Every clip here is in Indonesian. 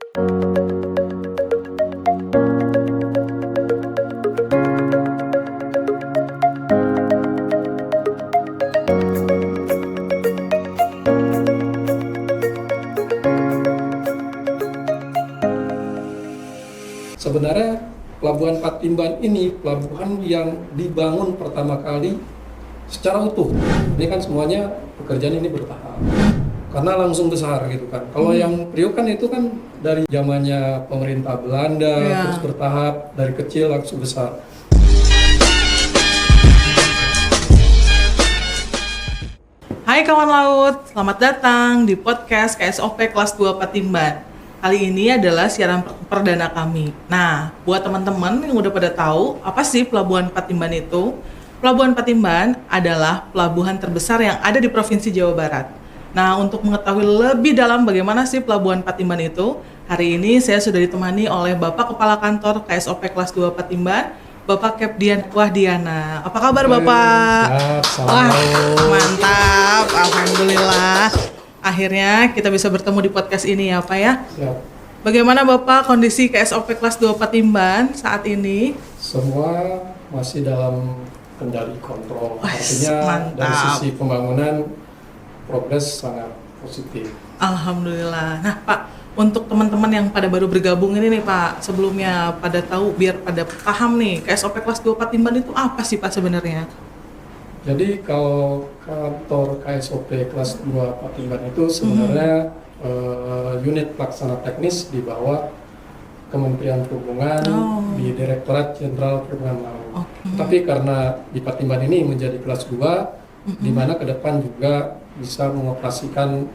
Sebenarnya Pelabuhan Patimban ini pelabuhan yang dibangun pertama kali secara utuh. Ini kan semuanya pekerjaan ini bertahap. Karena langsung besar gitu kan. Kalau yang Priok kan itu kan dari zamannya pemerintah Belanda, terus bertahap dari kecil langsung besar. Hai kawan laut, selamat datang di podcast KSOP kelas 2 Patimban. Kali ini adalah siaran perdana kami. Nah, buat teman-teman yang udah pada tahu apa sih Pelabuhan Patimban itu? Pelabuhan Patimban adalah pelabuhan terbesar yang ada di Provinsi Jawa Barat. Nah, untuk mengetahui lebih dalam bagaimana sih Pelabuhan Patimban itu, hari ini saya sudah ditemani oleh Bapak Kepala Kantor KSOP kelas 2 Patimban, Bapak Kepdian Wahdiana. Apa kabar Bapak? Wah, mantap, alhamdulillah. Akhirnya kita bisa bertemu di podcast ini ya Pak ya. Siap. Bagaimana Bapak kondisi KSOP kelas 2 Patimban saat ini? Semua masih dalam kendali kontrol. Artinya mantap. dari sisi pembangunan progres sangat positif. Alhamdulillah. Nah Pak, untuk teman-teman yang pada baru bergabung ini nih Pak, sebelumnya pada tahu biar pada paham nih KSOP kelas 2 Patimban itu apa sih Pak sebenarnya? Jadi kalau kantor KSOP kelas 2 Patimban itu sebenarnya unit pelaksana teknis di bawah Kementerian Perhubungan di Direktorat Jenderal Perhubungan Laut. Tapi karena di Patimban ini menjadi kelas 2, di mana ke depan juga bisa mengoperasikan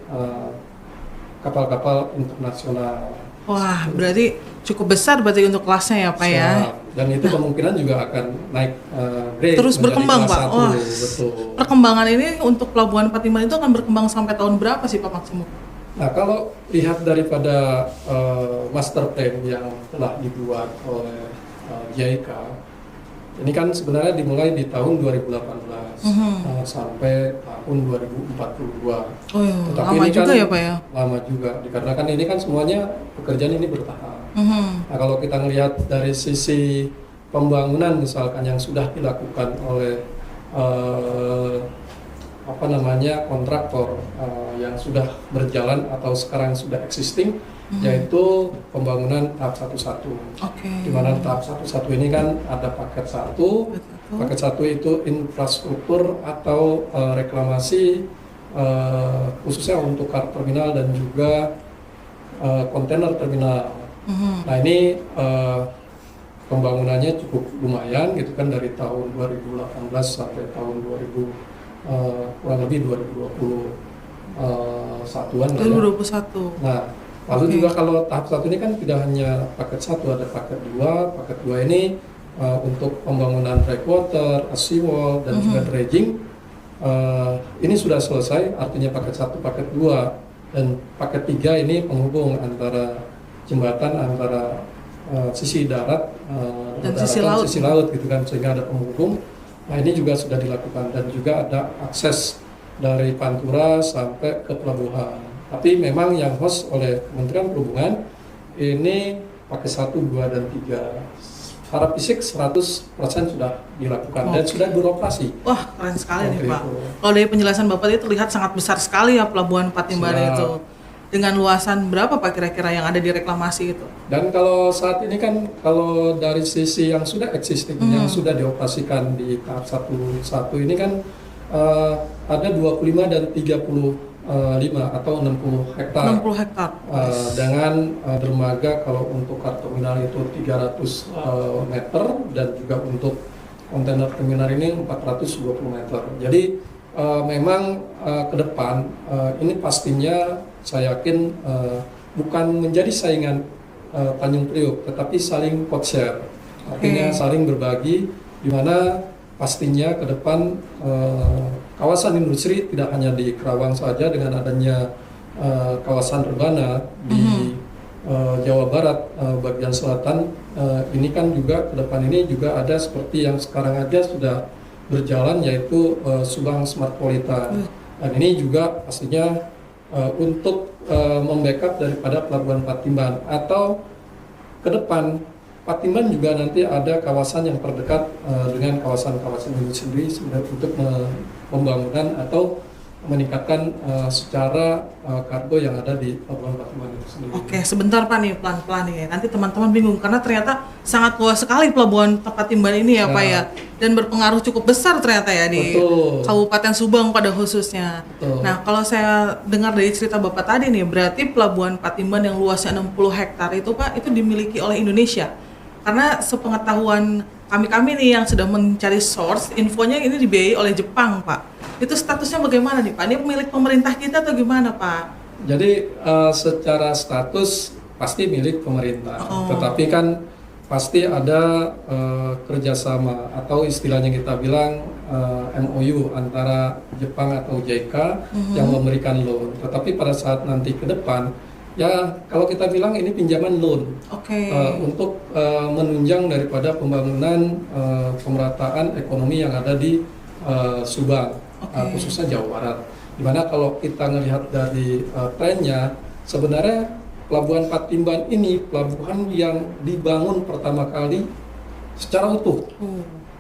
kapal-kapal internasional. Wah, berarti cukup besar berarti untuk kelasnya ya Pak ya? Dan itu kemungkinan juga akan naik grade terus berkembang Pak. Wah, betul. Perkembangan ini untuk Pelabuhan Patimban itu akan berkembang sampai tahun berapa sih Pak maksimum? Nah, kalau lihat daripada master plan yang telah dibuat oleh JIK, ini kan sebenarnya dimulai di tahun 2018 sampai tahun 2042. Oh iya, tetapi lama ini juga kan ya Pak ya? Lama juga, dikarenakan ini kan semuanya pekerjaan ini bertahap. Nah, kalau kita melihat dari sisi pembangunan misalkan yang sudah dilakukan oleh kontraktor yang sudah berjalan atau sekarang sudah existing, yaitu pembangunan tahap 1-1. Di mana tahap 1-1 ini kan ada paket 1. Paket 1 itu infrastruktur atau reklamasi khususnya untuk car terminal dan juga kontainer terminal. Nah, ini pembangunannya cukup lumayan gitu kan, dari tahun 2018 sampai tahun kurang lebih 2021-an. 2021. Nah, lalu juga kalau tahap 1 ini kan tidak hanya paket 1, ada paket 2. Paket 2 ini untuk pembangunan breakwater, seawall, dan juga dredging. Ini sudah selesai, artinya paket 1, paket 2. Dan paket 3 ini penghubung antara jembatan antara sisi darat dan sisi laut gitu kan, sehingga ada penghubung. Nah, ini juga sudah dilakukan, dan juga ada akses dari Pantura sampai ke pelabuhan. Tapi memang yang host oleh Kementerian Perhubungan ini pakai 1, 2, dan 3. Secara fisik 100% sudah dilakukan dan sudah beroperasi. Wah, keren sekali nih Pak. Kalau dari penjelasan Bapak itu terlihat sangat besar sekali ya Pelabuhan Patimban itu. Dengan luasan berapa Pak kira-kira yang ada di reklamasi itu? Dan kalau saat ini kan, kalau dari sisi yang sudah existing, yang sudah dioperasikan di tahap 1-1 ini kan ada 25 dan 35 atau 60 hektar. 60 hektar. Dengan dermaga kalau untuk car terminal itu 300 meter, dan juga untuk kontainer terminal ini 420 meter. Jadi memang ke depan ini pastinya saya yakin bukan menjadi saingan Tanjung Priok, tetapi saling cost share, artinya saling berbagi, di mana pastinya ke depan kawasan industri tidak hanya di Kerawang saja, dengan adanya kawasan rebana di Jawa Barat bagian selatan, ini kan juga ke depan ini juga ada seperti yang sekarang aja sudah berjalan, yaitu Subang Smart Politan. Dan ini juga pastinya untuk membackup daripada pelabuhan Patimban, atau ke depan Patimban juga nanti ada kawasan yang terdekat dengan kawasan-kawasan ini sendiri untuk pembangunan atau meningkatkan secara kargo yang ada di pelabuhan Patimban itu sendiri. Oke, sebentar Pak nih, pelan-pelan nih. Nanti teman-teman bingung karena ternyata sangat luas sekali pelabuhan Patimban ini ya, Pak ya. Dan berpengaruh cukup besar ternyata ya di Kabupaten Subang pada khususnya. Betul. Nah, kalau saya dengar dari cerita Bapak tadi nih, berarti pelabuhan Patimban yang luasnya 60 hektar itu Pak, itu dimiliki oleh Indonesia. Karena sepengetahuan kami nih yang sedang mencari source, infonya ini dibiayai oleh Jepang, Pak. Itu statusnya bagaimana nih, Pak? Ini milik pemerintah kita atau gimana, Pak? Jadi secara status pasti milik pemerintah, tetapi kan pasti ada kerjasama atau istilahnya kita bilang MOU antara Jepang atau JICA yang memberikan loan. Tetapi pada saat nanti ke depan, ya kalau kita bilang ini pinjaman loan untuk menunjang daripada pembangunan pemerataan ekonomi yang ada di Subang, khususnya Jawa Barat. Dimana kalau kita melihat dari trennya, sebenarnya Pelabuhan Patimban ini pelabuhan yang dibangun pertama kali secara utuh,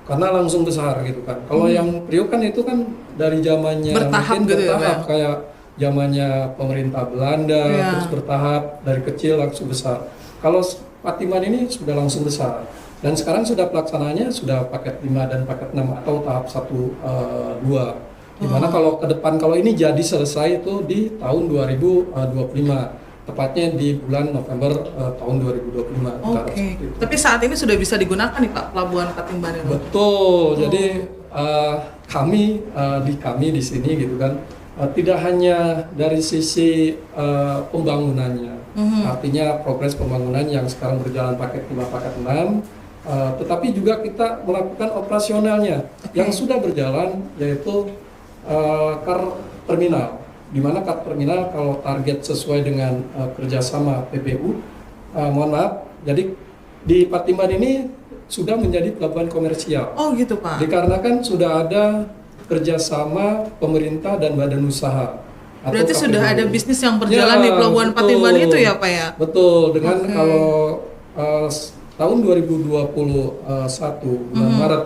karena langsung besar gitu kan. Kalau yang Priok kan itu kan dari zamannya bertahap mungkin gitu bertahap, ya, kayak zamannya pemerintah Belanda, terus bertahap dari kecil langsung besar. Kalau Patimban ini sudah langsung besar, dan sekarang sudah pelaksanaannya sudah paket 5 dan paket 6 atau tahap 1, 2. Dimana kalau ke depan, kalau ini jadi selesai itu di tahun 2025. Tepatnya di bulan November tahun 2025. Tapi saat ini sudah bisa digunakan nih Pak pelabuhan Patimban itu. Betul. Jadi kami di sini gitu kan, tidak hanya dari sisi pembangunannya, artinya progres pembangunan yang sekarang berjalan paket 5, paket 6, tetapi juga kita melakukan operasionalnya yang sudah berjalan, yaitu car terminal. Di mana car terminal kalau target sesuai dengan kerjasama PBU, mohon maaf, jadi di Patimban ini sudah menjadi pelabuhan komersial. Oh gitu Pak. Dikarenakan sudah ada kerjasama pemerintah dan badan usaha. Berarti sudah ada bisnis yang berjalan di pelabuhan Patimban itu ya Pak ya? Betul. Dengan kalau tahun 2021 bulan Maret,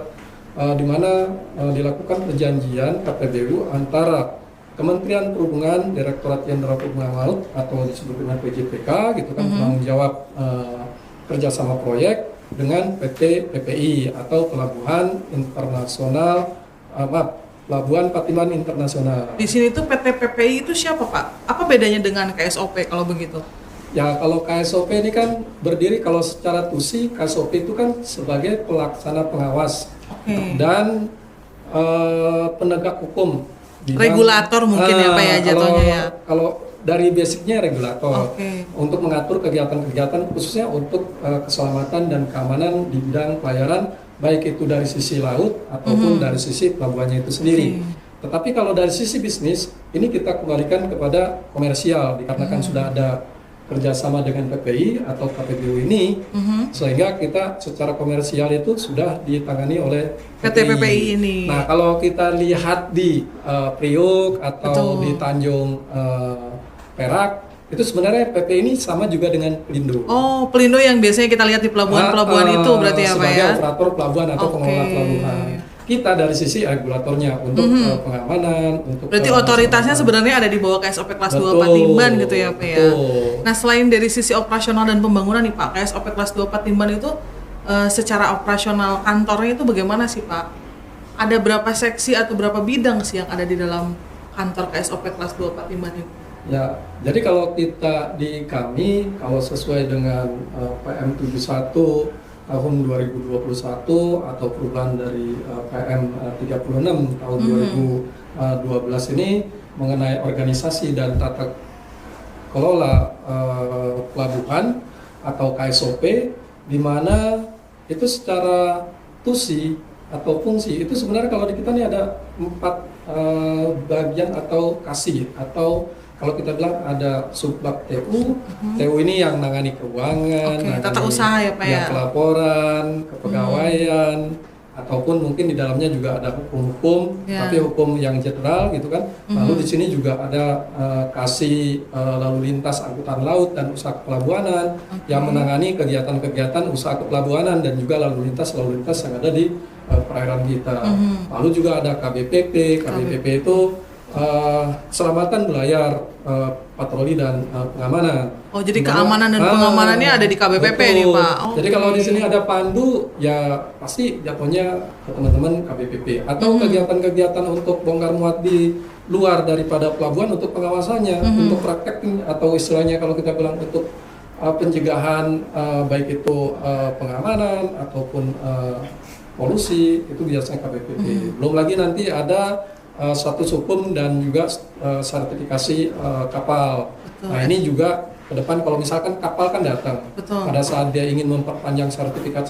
di mana dilakukan perjanjian KPBU antara Kementerian Perhubungan, Direktorat Jenderal Perhubungan Laut atau disebut dengan PJPK gitu kan, penanggung jawab kerjasama proyek dengan PT PPI atau Pelabuhan Internasional, Pelabuhan Patimban Internasional. Di sini tuh PT PPI itu siapa Pak? Apa bedanya dengan KSOP kalau begitu? Ya kalau KSOP ini kan berdiri, kalau secara TUSI KSOP itu kan sebagai pelaksana pengawas dan penegak hukum. Regulator mungkin ya Pak ya jatuhnya ya. Kalau dari basicnya regulator untuk mengatur kegiatan-kegiatan khususnya untuk keselamatan dan keamanan di bidang pelayaran, baik itu dari sisi laut ataupun dari sisi pelabuhannya itu sendiri. Tetapi kalau dari sisi bisnis, ini kita kembalikan kepada komersial dikarenakan sudah ada kerjasama dengan PPI atau KPBU ini, sehingga kita secara komersial itu sudah ditangani oleh PT PPI ini. Nah kalau kita lihat di Priok atau di Tanjung Perak, itu sebenarnya PP ini sama juga dengan Pelindo. Oh, Pelindo yang biasanya kita lihat di pelabuhan-pelabuhan itu berarti ya Pak ya? Sebagai operator pelabuhan atau pengelola pelabuhan. Kita dari sisi regulatornya untuk pengamanan, untuk berarti otoritasnya sebenarnya ada di bawah KSOP kelas 2 Patimban gitu ya Pak ya. Nah, selain dari sisi operasional dan pembangunan nih Pak, KSOP kelas 2 Patimban itu secara operasional kantornya itu bagaimana sih Pak? Ada berapa seksi atau berapa bidang sih yang ada di dalam kantor KSOP kelas 2 Patimban itu? Ya, jadi kalau kita di kami, kalau sesuai dengan PM 71 tahun 2021 atau perubahan dari PM 36 tahun 2012 ini mengenai organisasi dan tata kelola pelabuhan atau KSOP, di mana itu secara tusi atau fungsi itu sebenarnya kalau di kita ini ada 4 bagian atau kasih, atau kalau kita bilang ada subbab TU, TU ini yang nangani keuangan, tata usaha ya Pak ya, pelaporan, kepegawaian, ataupun mungkin di dalamnya juga ada hukum-hukum, Ya. tapi hukum yang general gitu kan. Lalu di sini juga ada kasih lalu lintas angkutan laut dan usaha kepelabuhanan yang menangani kegiatan-kegiatan usaha kepelabuhanan dan juga lalu lintas yang ada di perairan kita. Lalu juga ada KBPP. KBPP itu keselamatan berlayar, patroli dan pengamanan. Oh, jadi keamanan dan pengamanannya ada di KBPP nih, betul. Pak. Jadi kalau di sini ada pandu, ya pasti jatuhnya ke teman-teman KBPP. Atau kegiatan-kegiatan untuk bongkar muat di luar daripada pelabuhan untuk pengawasannya, untuk praktek atau istilahnya kalau kita bilang untuk pencegahan, baik itu pengamanan ataupun polusi, itu biasanya KBPP. Belum lagi nanti ada status hukum dan juga sertifikasi kapal. Betul. Nah ini juga ke depan kalau misalkan kapal kan datang, Betul. pada saat dia ingin memperpanjang sertifikat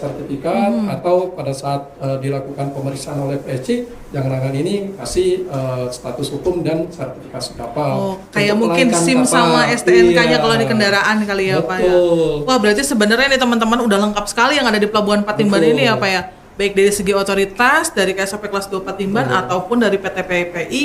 atau pada saat dilakukan pemeriksaan oleh PSC, yang menangani ini kasih status hukum dan sertifikasi kapal. Oh, kayak Untuk mungkin melangkah SIM kapal. sama STNK-nya Iya. kalau di kendaraan kali ya, Pak ya. Betul. Wah, berarti sebenarnya nih teman-teman udah lengkap sekali yang ada di Pelabuhan Patimban Betul. ini ya, Pak ya. Baik dari segi otoritas, dari KSOP kelas 2 Patimban, Betul. ataupun dari PT PPI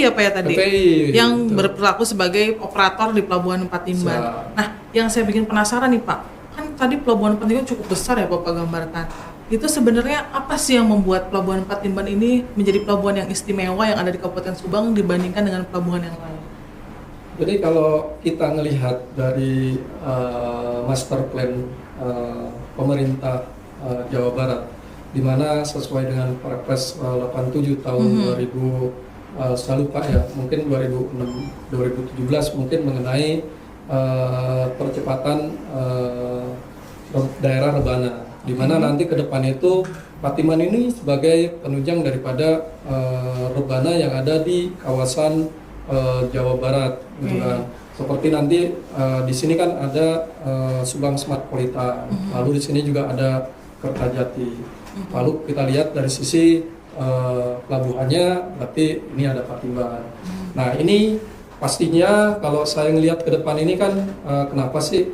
ya Pak ya tadi, PPI, yang betul. berperilaku sebagai operator di Pelabuhan Patimban. Siap. Nah, yang saya bikin penasaran nih Pak, kan tadi Pelabuhan Patimban cukup besar ya Bapak gambarkan. Itu sebenarnya apa sih yang membuat Pelabuhan Patimban ini menjadi pelabuhan yang istimewa yang ada di Kabupaten Subang dibandingkan dengan pelabuhan yang lain? Jadi kalau kita melihat dari master plan pemerintah Jawa Barat, di mana sesuai dengan Perpres 87 tahun 2000, saya lupa ya, mungkin 2017 mungkin mengenai percepatan daerah rebana, di mana nanti ke depan itu Patimban ini sebagai penunjang daripada rebana yang ada di kawasan Jawa Barat, gitu kan. Seperti nanti di sini kan ada Subang Smart Polita, lalu di sini juga ada Kertajati. Lalu kita lihat dari sisi pelabuhannya, berarti ini ada Patimban. Nah ini pastinya kalau saya ngelihat ke depan ini kan kenapa sih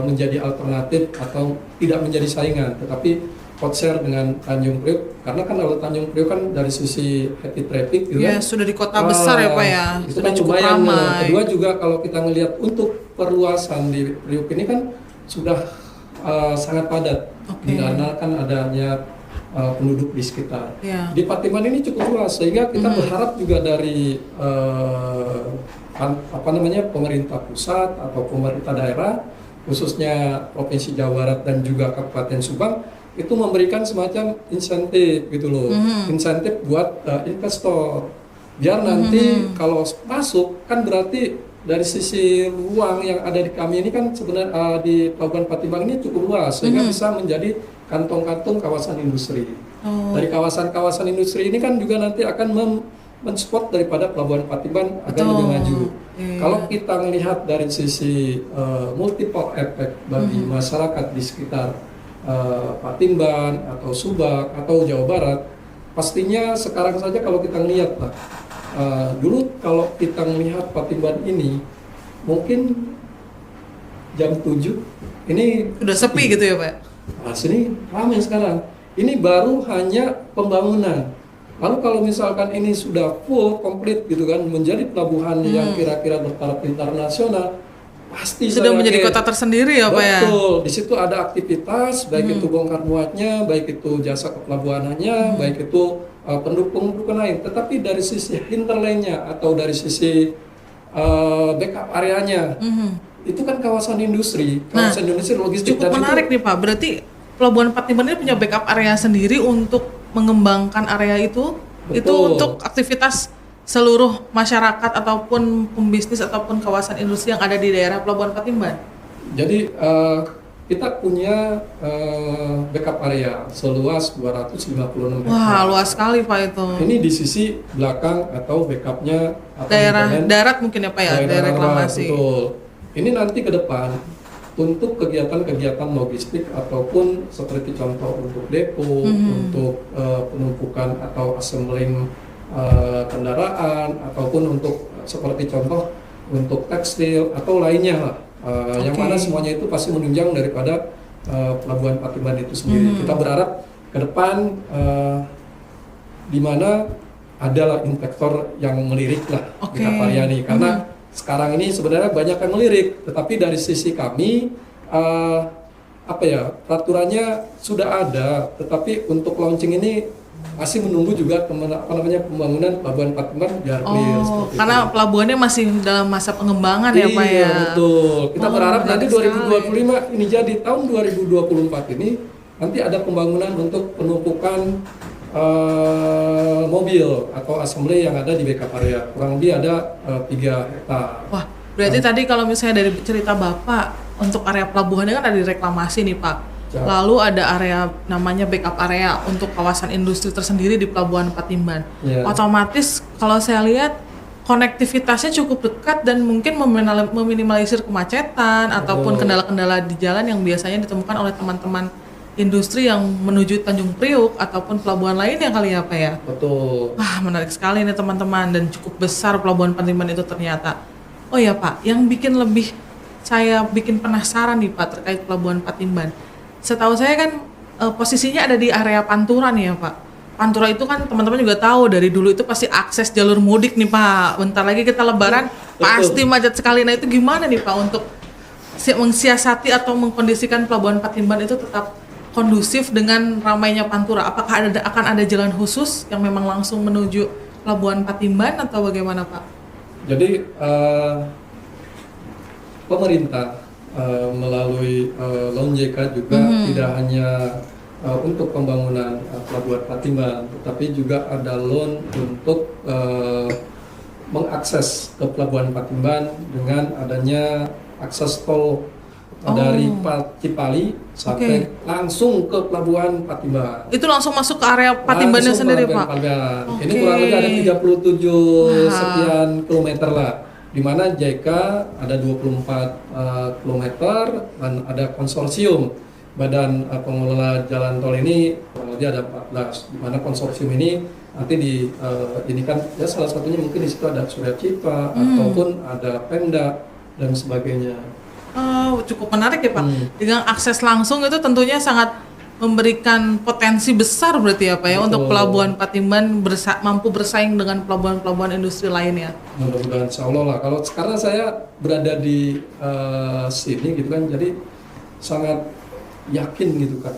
menjadi alternatif atau tidak menjadi saingan, tetapi codeshare dengan Tanjung Priok, karena kan kalau Tanjung Priok kan dari sisi happy traffic gitu Ya, kan. sudah di kota besar ya Pak ya, Itu sudah kan cukup lumayan. ramai. Kedua juga kalau kita ngelihat untuk perluasan di Priok ini kan sudah sangat padat, dikarenakan adanya penduduk di sekitar. Ya. Di Patimban ini cukup luas, sehingga kita berharap juga dari pemerintah pusat atau pemerintah daerah, khususnya Provinsi Jawa Barat dan juga Kabupaten Subang, itu memberikan semacam insentif gitu loh, insentif buat investor, biar nanti kalau masuk kan berarti dari sisi ruang yang ada di kami ini kan sebenarnya di Pelabuhan Patimban ini cukup luas, sehingga bisa menjadi kantong-kantong kawasan industri. Dari kawasan-kawasan industri ini kan juga nanti akan mensupport daripada Pelabuhan Patimban agar lebih maju. Kalau kita melihat dari sisi multiple effect bagi masyarakat di sekitar Patimban atau Subang atau Jawa Barat, pastinya sekarang saja kalau kita lihat lah, dulu kalau kita melihat Patimban ini mungkin jam 7 ini Udah sepi gitu ya Pak? Nah, sini ramai sekarang. Ini baru hanya pembangunan. Lalu kalau misalkan ini sudah full, komplit gitu kan, menjadi pelabuhan yang kira-kira bertaraf internasional, pasti Sudah saya menjadi yakin. kota tersendiri ya Pak ya? Betul, di situ ada aktivitas, baik itu bongkar muatnya, baik itu jasa kepelabuhanannya, baik itu pendukung-pendukung lain. Tetapi dari sisi hinterland-nya atau dari sisi backup areanya, itu kan kawasan industri, kawasan industri logistik. Cukup menarik nih Pak, berarti Pelabuhan Patimban ini punya backup area sendiri untuk mengembangkan area itu? Betul. Itu untuk aktivitas seluruh masyarakat ataupun pembisnis ataupun kawasan industri yang ada di daerah Pelabuhan Patimban? Jadi kita punya backup area seluas 256 hektar. Wah, luas sekali Pak itu. Ini di sisi belakang atau backupnya Daerah hinterland. darat mungkin ya Pak ya, daerah reklamasi. Betul. Ini nanti ke depan untuk kegiatan-kegiatan logistik ataupun seperti contoh untuk depo, untuk penumpukan atau assembling kendaraan, ataupun untuk seperti contoh untuk tekstil atau lainnya lah. Yang mana semuanya itu pasti menunjang daripada Pelabuhan Patimban itu sendiri. Kita berharap ke depan di mana adalah investor yang melirik lah di Kapariani, karena sekarang ini sebenarnya banyak yang melirik, tetapi dari sisi kami peraturannya sudah ada, tetapi untuk launching ini masih menunggu juga pembangunan pelabuhan Patimban biar clear. Karena itu. Pelabuhannya masih dalam masa pengembangan ya Pak ya. Iya betul. Kita berharap nanti 2025 ini jadi tahun 2024 ini nanti ada pembangunan untuk penumpukan mobil atau assembly yang ada di BK Area. Kurang lebih ada 3 hektar. Wah, berarti tadi kalau misalnya dari cerita Bapak, untuk area pelabuhannya kan ada direklamasi nih Pak. Ya. Lalu ada area namanya backup area untuk kawasan industri tersendiri di Pelabuhan Patimban. Ya. Otomatis kalau saya lihat konektivitasnya cukup dekat dan mungkin meminimalisir kemacetan ataupun kendala-kendala di jalan yang biasanya ditemukan oleh teman-teman industri yang menuju Tanjung Priuk ataupun pelabuhan lain ya kali ya Pak ya? Betul. Wah menarik sekali nih teman-teman, dan cukup besar Pelabuhan Patimban itu ternyata. Oh ya Pak, yang saya bikin penasaran nih Pak terkait Pelabuhan Patimban. Setahu saya kan posisinya ada di area Pantura nih ya Pak. Pantura itu kan teman-teman juga tahu dari dulu itu pasti akses jalur mudik nih Pak. Bentar lagi kita lebaran pasti macet sekali. Nah itu gimana nih Pak untuk mensiasati atau mengkondisikan Pelabuhan Patimban itu tetap kondusif dengan ramainya Pantura? Apakah akan ada jalan khusus yang memang langsung menuju Pelabuhan Patimban atau bagaimana Pak? Jadi pemerintah melalui Loan JK juga tidak hanya untuk pembangunan Pelabuhan Patimban, tetapi juga ada loan untuk mengakses ke Pelabuhan Patimban dengan adanya akses tol dari Cipali sampai langsung ke Pelabuhan Patimban. Itu langsung masuk ke area Patimbannya sendiri Pak? Ini kurang lebih ada 37 sekian kilometer lah, di mana JK ada 24 kilometer dan ada konsorsium badan pengelola jalan tol ini kurang lebih ada 14, di mana konsorsium ini nanti ini kan ya salah satunya mungkin di situ ada Surya Cipta ataupun ada Pemda dan sebagainya. Cukup menarik ya Pak. Dengan akses langsung itu tentunya sangat memberikan potensi besar berarti ya Pak ya. Betul. Untuk Pelabuhan Patimban mampu bersaing dengan pelabuhan-pelabuhan industri lainnya. Mudah-mudahan insya Allah lah. Kalau sekarang saya berada di sini gitu kan, jadi sangat yakin gitu kan.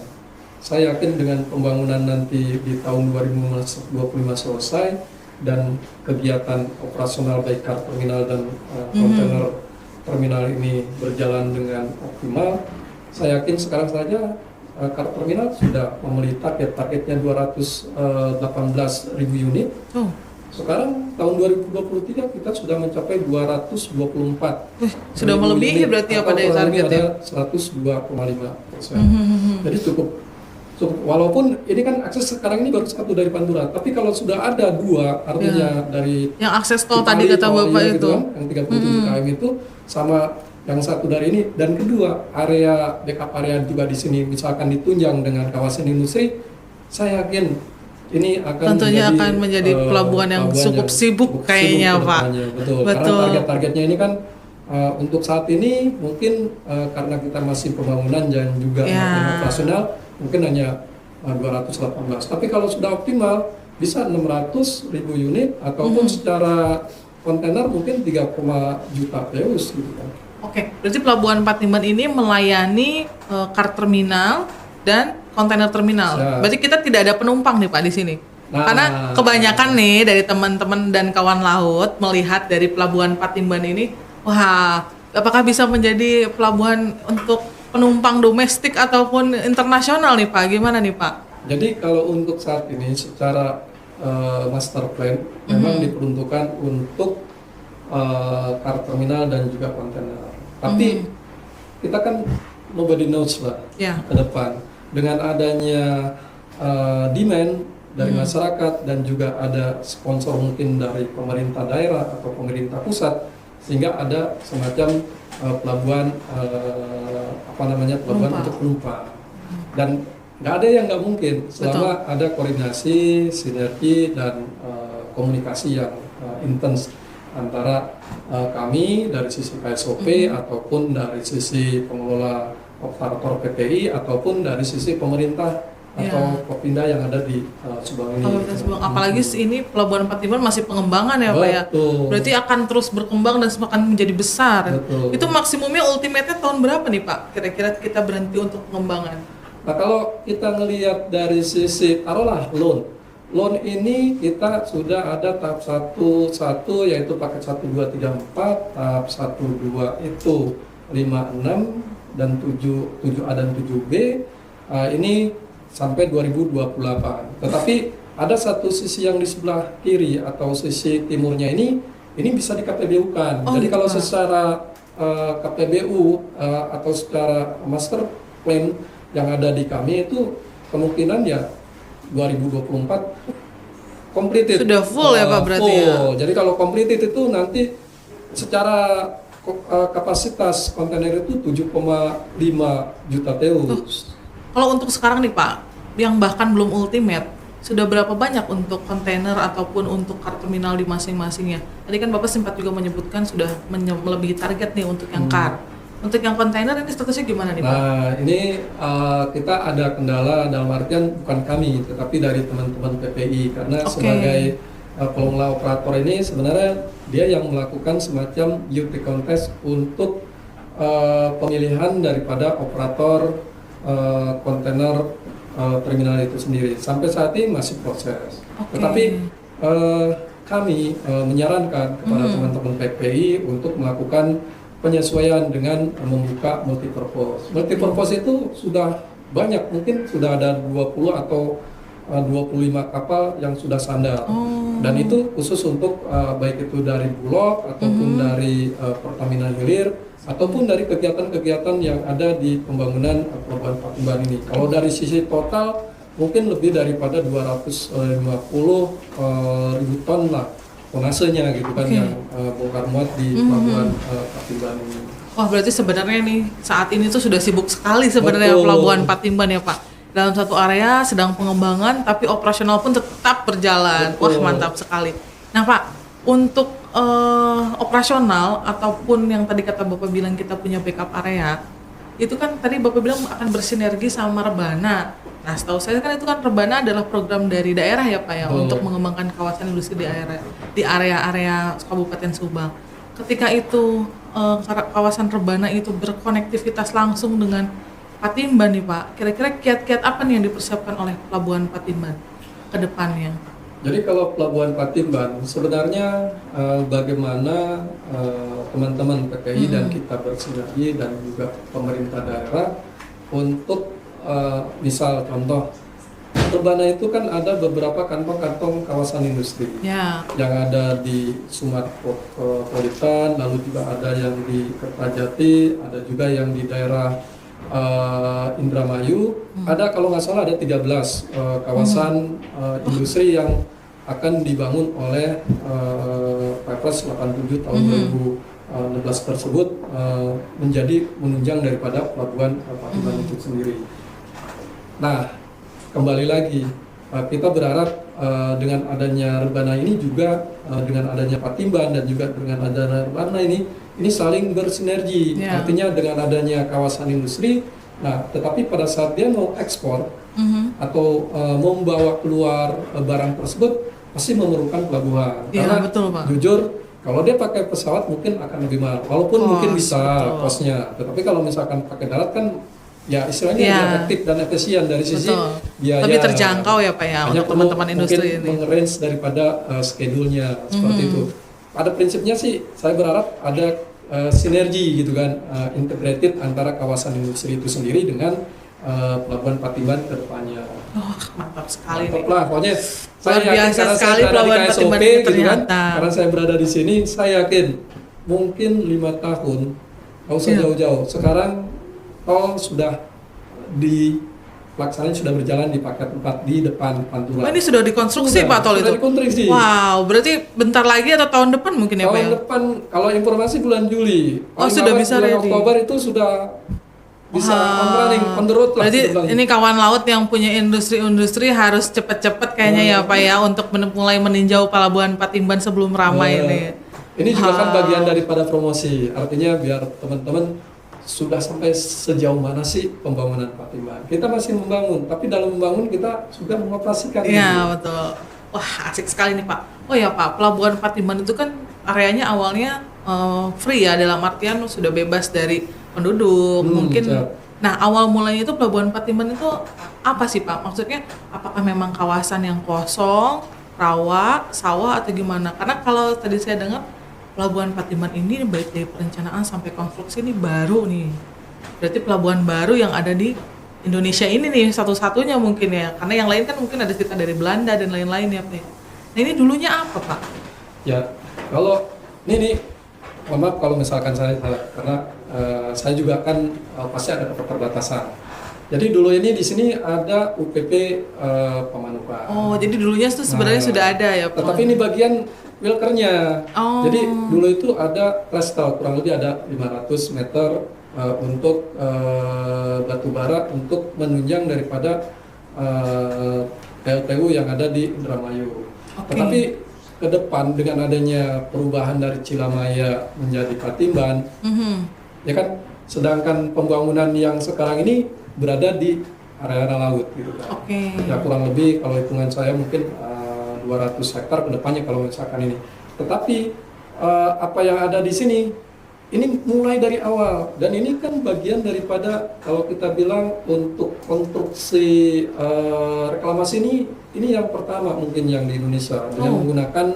Saya yakin dengan pembangunan nanti di tahun 2025 selesai dan kegiatan operasional baik car terminal dan kontainer terminal ini berjalan dengan optimal. Saya yakin sekarang saja car terminal sudah memenuhi targetnya 218.000 unit. Sekarang tahun 2023 kita sudah mencapai 224. Sudah melebihi berarti apa dari targetnya? 102,5%. Jadi cukup. Walaupun ini kan akses sekarang ini baru satu dari Pantura, tapi kalau sudah ada dua, artinya dari yang akses tol tadi kata Bapak itu, kan, yang 37 km itu sama yang satu dari ini, dan kedua area backup area juga di sini misalkan ditunjang dengan kawasan industri, saya yakin ini tentunya akan menjadi pelabuhan yang cukup sibuk kayaknya Pak. Betul. Karena target-targetnya ini kan untuk saat ini mungkin karena kita masih pembangunan dan juga operasional mungkin hanya 218. Tapi kalau sudah optimal bisa 600.000 unit ataupun secara kontainer mungkin 3, juta TEUs gitu kan. Oke, berarti Pelabuhan Patimban ini melayani car terminal dan kontainer terminal. Berarti kita tidak ada penumpang nih Pak di sini. Karena kebanyakan nih dari teman-teman dan kawan laut melihat dari Pelabuhan Patimban ini, wah, apakah bisa menjadi pelabuhan untuk penumpang domestik ataupun internasional nih Pak? Gimana nih Pak? Jadi kalau untuk saat ini secara master plan memang diperuntukkan untuk car terminal dan juga kontainer. Tapi kita kan nobody knows lah ke depan. Dengan adanya demand dari masyarakat dan juga ada sponsor mungkin dari pemerintah daerah atau pemerintah pusat, sehingga ada semacam pelabuhan pelabuhan untuk penumpang. Dan nggak ada yang nggak mungkin selama ada koordinasi, sinergi dan komunikasi yang intens antara kami dari sisi KSOP ataupun dari sisi pengelola operator PPI ataupun dari sisi pemerintah atau Kopinda yang ada di Subang ini. Kabupaten Subang. Apalagi ini Pelabuhan Patimban masih pengembangan ya Pak ya. Berarti akan terus berkembang dan semakin menjadi besar. Betul. Itu maksimumnya ultimate-nya tahun berapa nih Pak? Kira-kira kita berhenti untuk pengembangan? Nah kalau kita ngelihat dari sisi taruhlah loan ini kita sudah ada tahap 1 yaitu paket 1, 2, 3, 4, tahap 1, 2 itu 5, 6 dan 7A dan 7B ini sampai 2028. Tetapi ada satu sisi yang di sebelah kiri atau sisi timurnya ini bisa di KPBU-kan. Jadi gitu, kalau Pak. secara KPBU atau secara master plan yang ada di kami itu kemungkinan ya 2024 completed. Sudah full ya Pak berarti ya? Full. Jadi kalau completed itu nanti secara kapasitas kontainer itu 7,5 juta TEU. Kalau untuk sekarang nih Pak, yang bahkan belum ultimate, sudah berapa banyak untuk kontainer ataupun untuk kar terminal di masing-masingnya? Tadi kan Bapak sempat juga menyebutkan sudah melebihi target nih untuk yang kar. Untuk yang kontainer ini statusnya gimana nih Pak? Nah ini kita ada kendala dalam artian bukan kami, tetapi dari teman-teman PPI karena sebagai pengelola operator ini sebenarnya dia yang melakukan semacam UT contest untuk pemilihan daripada operator kontainer terminal itu sendiri. Sampai saat ini masih proses. Tetapi kami menyarankan kepada teman-teman PPI untuk melakukan penyesuaian dengan membuka multipurpose. Multipurpose itu sudah banyak, mungkin sudah ada 20 atau 25 kapal yang sudah sandar. Dan itu khusus untuk baik itu dari Bulog ataupun dari Pertamina Hilir ataupun dari kegiatan-kegiatan yang ada di pembangunan Pelabuhan Patimban ini. Kalau dari sisi total mungkin lebih daripada 250 ribu ton lah tonasenya gitu kan yang bongkar muat di Pelabuhan Patimban ini. Wah berarti sebenarnya nih saat ini tuh sudah sibuk sekali sebenarnya Pelabuhan Patimban ya Pak. Dalam satu area sedang pengembangan tapi operasional pun tetap berjalan. Wah mantap sekali. Nah Pak, untuk operasional ataupun yang tadi kata Bapak bilang kita punya backup area, itu kan tadi Bapak bilang akan bersinergi sama Rebana. Nah setahu saya kan itu kan Rebana adalah program dari daerah ya Pak ya untuk mengembangkan kawasan industri di area-area Kabupaten Subang. Ketika itu kawasan Rebana itu berkonektivitas langsung dengan Patimban nih Pak, kira-kira kiat-kiat apa nih yang dipersiapkan oleh Pelabuhan Patimban ke depannya? Jadi kalau Pelabuhan Patimban sebenarnya bagaimana teman-teman PPI dan kita bersinergi dan juga pemerintah daerah untuk misal contoh Rebana itu kan ada beberapa kantong-kantong kawasan industri yang ada di Sumatera, lalu juga ada yang di Kertajati, ada juga yang di daerah Indramayu. Ada kalau nggak salah ada 13 kawasan industri yang akan dibangun oleh Perpres 87 tahun 2016 tersebut menjadi menunjang daripada Pelabuhan Patimban itu sendiri. Nah, kembali lagi kita berharap dengan adanya Rebana ini juga dengan adanya Patimban dan juga dengan adanya Rebana ini saling bersinergi. Artinya dengan adanya kawasan industri, nah tetapi pada saat dia mau ekspor atau mau membawa keluar barang tersebut pasti memerlukan pelabuhan. Karena betul, Pak. Jujur kalau dia pakai pesawat mungkin akan lebih mahal, walaupun mungkin bisa kosnya. Tetapi kalau misalkan pakai darat kan ya istilahnya efektif dan efisien dari sisi biaya. Lebih terjangkau ya Pak ya untuk teman-teman industri ini. Meng-range daripada schedule-nya seperti itu. Pada prinsipnya sih saya berharap ada sinergi gitu kan, integrated antara kawasan industri itu sendiri dengan Pelabuhan Patimban ke depannya. Mantap sekali nih. Lah, pokoknya saya Luar biasa yakin sekali Pelabuhan Patimban ini gitu kan, ternyata. karena saya berada di sini, saya yakin mungkin 5 tahun, nggak usah jauh-jauh. Sekarang tol sudah pelaksanaan sudah berjalan di paket 4 di depan Pantura. Ini sudah dikonstruksi Pak tol itu? Sudah dikonstruksi. Wow, berarti bentar lagi atau tahun depan mungkin ya Pak ya? Tahun depan, kalau informasi bulan Juli. Sudah bisa bulan ready. Oktober itu sudah bisa on running, on the road lah. Berarti ini kawan laut yang punya industri-industri harus cepet-cepet kayaknya ya Pak ya untuk mulai meninjau Pelabuhan Patimban sebelum ramai ini. Ini juga kan bagian daripada promosi, artinya biar teman-teman sudah sampai sejauh mana sih pembangunan Patimban. Kita masih membangun, tapi dalam membangun kita sudah mengoperasikan. Iya, betul. Wah, asik sekali nih Pak. Oh ya Pak, Pelabuhan Patimban itu kan areanya awalnya free ya, dalam artian sudah bebas dari penduduk. Mungkin. Siap. Nah, awal mulanya itu Pelabuhan Patimban itu apa sih Pak? Maksudnya apakah memang kawasan yang kosong, rawa, sawah atau gimana? Karena kalau tadi saya dengar Pelabuhan Patimban ini baik dari perencanaan sampai konstruksi ini baru nih. Berarti pelabuhan baru yang ada di Indonesia ini nih satu-satunya mungkin ya. Karena yang lain kan mungkin ada cerita dari Belanda dan lain-lain ya Pak. Nah, ini dulunya apa Pak? Ya, kalau ini mohon maaf kalau misalkan saya karena saya juga kan pasti ada keterbatasan. Jadi dulu ini di sini ada UPP Pemanukan. Oh, jadi dulunya itu sebenarnya sudah ada ya Pak? Tetapi ini bagian wilkernya. Oh. Jadi dulu itu ada restel kurang lebih ada 500 meter untuk batu bara untuk menunjang daripada PLTU yang ada di Indramayu. Oke. Tetapi ke depan dengan adanya perubahan dari Cilamaya menjadi Patimban, ya kan, sedangkan pembangunan yang sekarang ini berada di area laut gitu kan. Oke. Ya kurang lebih kalau hitungan saya mungkin 200 hektar ke depannya kalau misalkan ini. Tetapi apa yang ada di sini ini mulai dari awal dan ini kan bagian daripada kalau kita bilang untuk konstruksi reklamasi ini yang pertama mungkin yang di Indonesia dengan menggunakan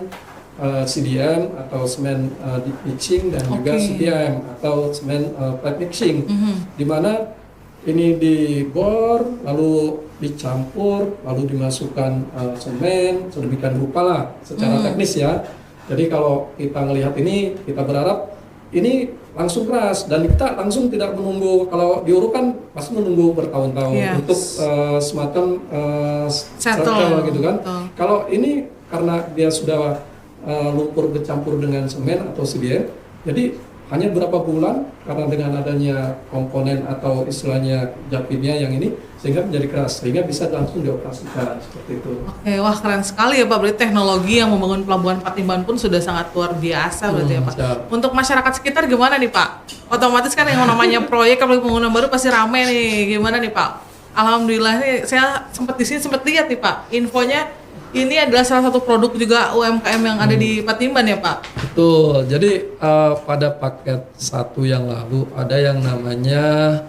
CDM atau semen deep mixing dan juga CPM atau semen pipe mixing, di mana ini dibor lalu dicampur lalu dimasukkan semen sedemikian rupa lah secara teknis ya. Jadi kalau kita melihat ini kita berharap ini langsung keras dan kita langsung tidak menunggu, kalau diuruk kan pasti menunggu bertahun-tahun untuk semacam settle gitu kan. Kalau ini karena dia sudah lumpur bercampur dengan semen atau CDM, jadi hanya berapa bulan karena dengan adanya komponen atau istilahnya japinnya yang ini sehingga menjadi keras sehingga bisa langsung dioperasikan seperti itu. Oke, wah keren sekali ya Pak. Berarti teknologi yang membangun Pelabuhan Patimban pun sudah sangat luar biasa berarti ya Pak. Siap. Untuk masyarakat sekitar gimana nih Pak? Otomatis kan yang namanya proyek apalagi pembangunan baru pasti rame nih. Gimana nih Pak? Alhamdulillah nih saya sempat di sini sempat lihat nih Pak. Infonya ini adalah salah satu produk juga UMKM yang ada di Patimban ya Pak? Betul, jadi pada paket 1 yang lalu ada yang namanya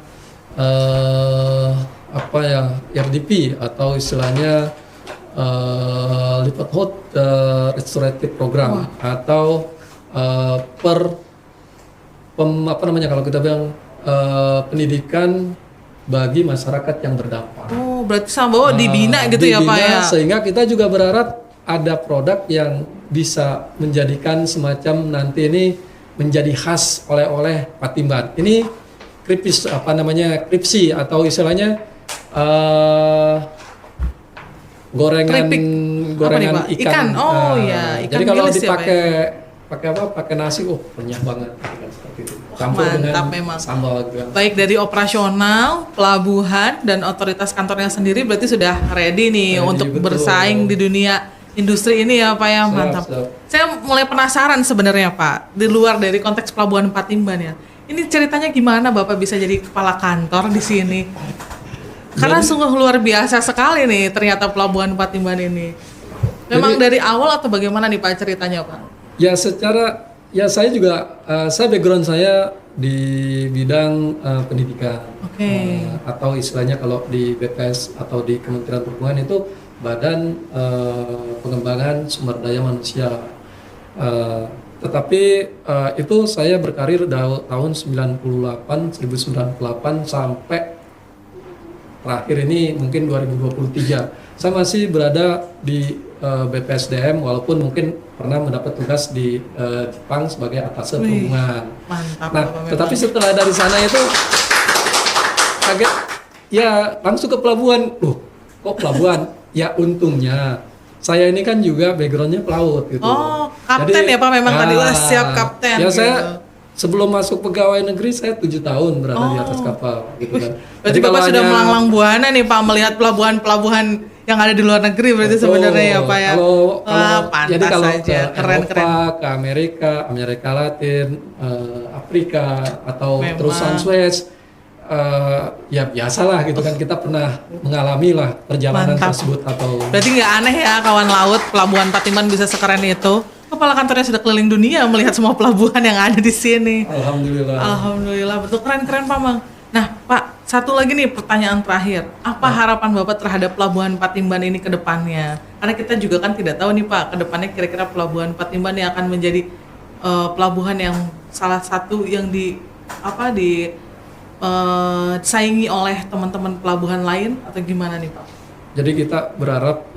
RDP atau istilahnya Livelihood Restorative Program atau kalau kita bilang pendidikan bagi masyarakat yang berdampak. Oh, berarti sama dibina gitu ya Pak ya? Sehingga kita juga berharap ada produk yang bisa menjadikan semacam nanti ini menjadi khas oleh-oleh Patimban. Ini kripsi atau istilahnya gorengan ikan. Oh iya, ikan. Jadi kalau gilis dipakai ya, pakai nasi, renyah banget kan seperti itu. Campur mantap dengan memang. sambal gitu. Baik dari operasional, pelabuhan, dan otoritas kantornya sendiri berarti sudah ready nih untuk betul. bersaing di dunia industri ini ya Pak ya, mantap. Saya mulai penasaran sebenarnya Pak, di luar dari konteks Pelabuhan Patimban ya. Ini ceritanya gimana Bapak bisa jadi kepala kantor di sini? Karena sungguh luar biasa sekali nih ternyata Pelabuhan Patimban ini. Memang dari awal atau bagaimana nih Pak ceritanya Pak? Saya juga saya background saya di bidang pendidikan. Atau istilahnya kalau di BPS atau di Kementerian Perhubungan itu Badan Pengembangan Sumber Daya Manusia. Tetapi itu saya berkarir tahun 1998 sampai terakhir ini mungkin 2023. Saya masih berada di BPSDM walaupun mungkin pernah mendapat tugas di Jepang sebagai atase perhubungan. Mantap. Nah, tetapi setelah dari sana itu kaget ya langsung ke pelabuhan. Kok pelabuhan? Ya untungnya saya ini kan juga backgroundnya pelaut gitu. Oh, kapten. Jadi, ya Pak memang tadi siap kapten. Ya gitu. saya sebelum masuk pegawai negeri saya 7 tahun berada di atas kapal gitu kan. Berarti Bapak sudah melanglang buana nih Pak melihat pelabuhan-pelabuhan yang ada di luar negeri berarti Betul. sebenarnya ya Pak ya. Pantas Jadi kalau aja, ke keren-keren. Eropa, ke Amerika Latin, Afrika atau Memang. terus Suez, ya biasalah gitu kan, kita pernah mengalami lah perjalanan Mantap. tersebut atau Berarti nggak aneh ya kawan laut Pelabuhan Patimban bisa sekeren itu. Kepala kantornya sudah keliling dunia melihat semua pelabuhan yang ada di sini. alhamdulillah. Alhamdulillah, betul keren-keren Pak Mang. Nah Pak, satu lagi nih pertanyaan terakhir. Apa harapan Bapak terhadap Pelabuhan Patimban ini ke depannya? Karena kita juga kan tidak tahu nih Pak, ke depannya kira-kira Pelabuhan Patimban yang akan menjadi pelabuhan yang salah satu yang disaingi oleh teman-teman pelabuhan lain atau gimana nih Pak? Jadi kita berharap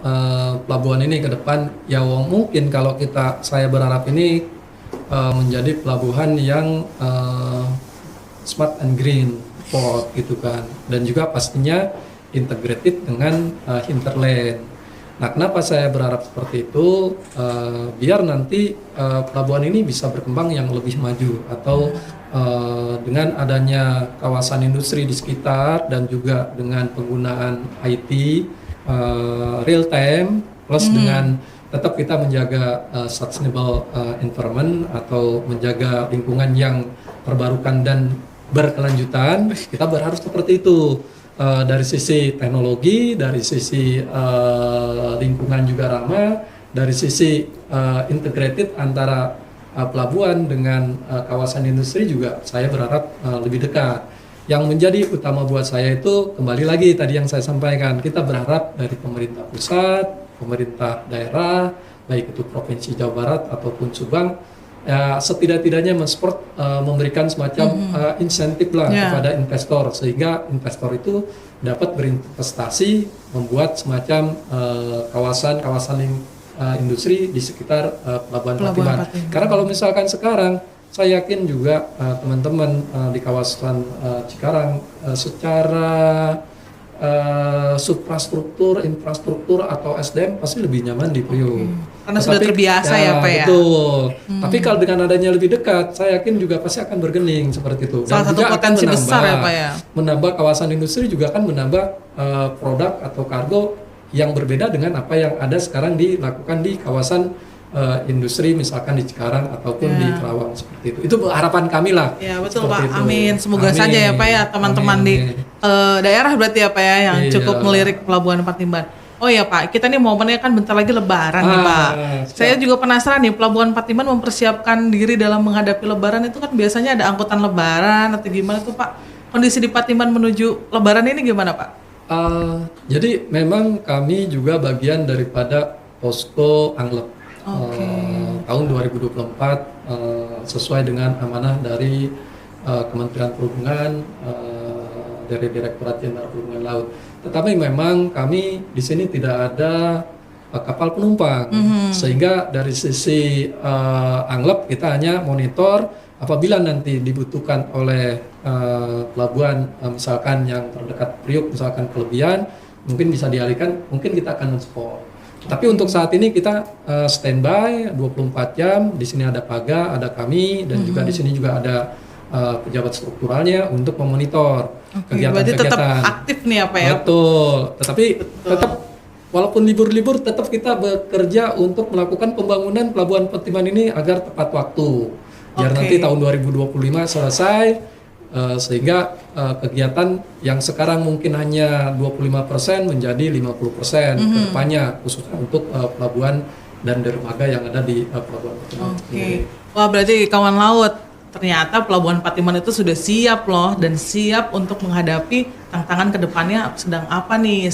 pelabuhan ini ke depan ya mungkin kalau saya berharap ini menjadi pelabuhan yang smart and green port gitu kan, dan juga pastinya integrated dengan hinterland. Nah, kenapa saya berharap seperti itu? Biar nanti pelabuhan ini bisa berkembang yang lebih maju atau dengan adanya kawasan industri di sekitar dan juga dengan penggunaan IT real time plus dengan tetap kita menjaga sustainable environment atau menjaga lingkungan yang terbarukan dan berkelanjutan. Kita berharap seperti itu. Dari sisi teknologi, dari sisi lingkungan juga ramah, dari sisi integrated antara pelabuhan dengan kawasan industri juga saya berharap lebih dekat. Yang menjadi utama buat saya itu kembali lagi tadi yang saya sampaikan, kita berharap dari pemerintah pusat, pemerintah daerah, baik itu Provinsi Jawa Barat ataupun Subang, ya setidak-tidaknya mensupport, memberikan semacam insentif lah kepada investor, sehingga investor itu dapat berinvestasi membuat semacam kawasan-kawasan industri di sekitar Pelabuhan Patimban. Karena kalau misalkan sekarang saya yakin juga teman-teman di kawasan Cikarang secara infrastruktur atau SDM pasti lebih nyaman di Priok. Karena sudah terbiasa ya Pak ya. Betul. Tapi kalau dengan adanya lebih dekat, saya yakin juga pasti akan bergening seperti itu. Salah satu juga potensi akan besar ya Pak ya. Menambah kawasan industri juga akan menambah produk atau kargo yang berbeda dengan apa yang ada sekarang dilakukan di kawasan industri misalkan di Cikarang ataupun di Kerawang seperti itu. Itu harapan kami lah. Ya betul Seperti Pak. itu. Amin. Semoga saja ya Pak ya teman-teman di daerah berarti ya Pak ya yang cukup melirik Pelabuhan Patimban. Oh ya Pak, kita nih momennya kan bentar lagi Lebaran nih Pak. Saya juga penasaran nih, Pelabuhan Patimban mempersiapkan diri dalam menghadapi Lebaran itu kan biasanya ada angkutan Lebaran atau gimana tuh Pak? Kondisi di Patimban menuju Lebaran ini gimana Pak? Jadi memang kami juga bagian daripada posko Anglep. Tahun 2024 sesuai dengan amanah dari Kementerian Perhubungan, dari Direktorat Jenderal Perhubungan Laut. Tetapi memang kami di sini tidak ada kapal penumpang, sehingga dari sisi Anglep kita hanya monitor apabila nanti dibutuhkan oleh pelabuhan misalkan yang terdekat Priok misalkan kelebihan, mungkin bisa dialihkan, mungkin kita akan mensupport. Tapi untuk saat ini kita standby 24 jam. Di sini ada Paga, ada kami, dan juga di sini juga ada pejabat strukturalnya untuk memonitor kegiatan-kegiatan. Berarti tetap aktif nih apa ya? Betul. Tetapi tetap walaupun libur-libur tetap kita bekerja untuk melakukan pembangunan Pelabuhan Patimban ini agar tepat waktu. Biar nanti tahun 2025 selesai. Sehingga kegiatan yang sekarang mungkin hanya 25% menjadi 50% ke depannya, khususnya untuk pelabuhan dan dermaga yang ada di Pelabuhan Patimban. Wah berarti kawan laut, ternyata Pelabuhan Patimban itu sudah siap loh dan siap untuk menghadapi tantangan ke depannya sedang apa nih,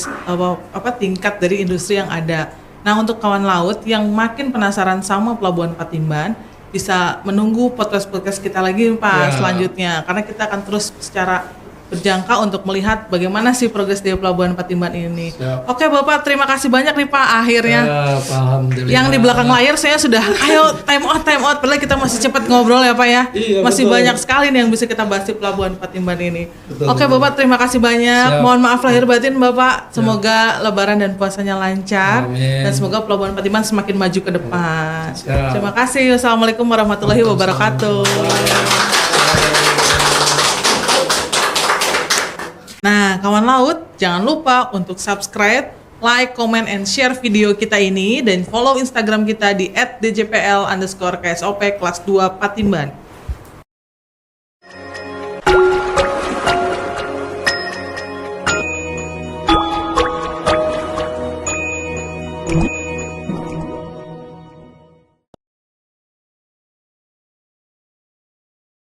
tingkat dari industri yang ada. Nah untuk kawan laut yang makin penasaran sama Pelabuhan Patimban, bisa menunggu podcast kita lagi Pak selanjutnya, karena kita akan terus secara berjangka untuk melihat bagaimana sih progres di Pelabuhan Patimban ini. Oke Bapak, terima kasih banyak nih Pak akhirnya. Alhamdulillah. Yang di belakang layar saya sudah ayo time out, padahal kita masih cepat ngobrol ya Pak ya. Masih banyak sekali nih yang bisa kita bahas di Pelabuhan Patimban ini. Oke Bapak, terima kasih banyak. Mohon maaf lahir batin Bapak. Semoga Lebaran dan puasanya lancar. Dan semoga Pelabuhan Patimban semakin maju ke depan. Terima kasih. Wassalamualaikum warahmatullahi wabarakatuh. Nah, kawan laut, jangan lupa untuk subscribe, like, comment, and share video kita ini dan follow Instagram kita di @djpl_ksop kelas 2 Patimban.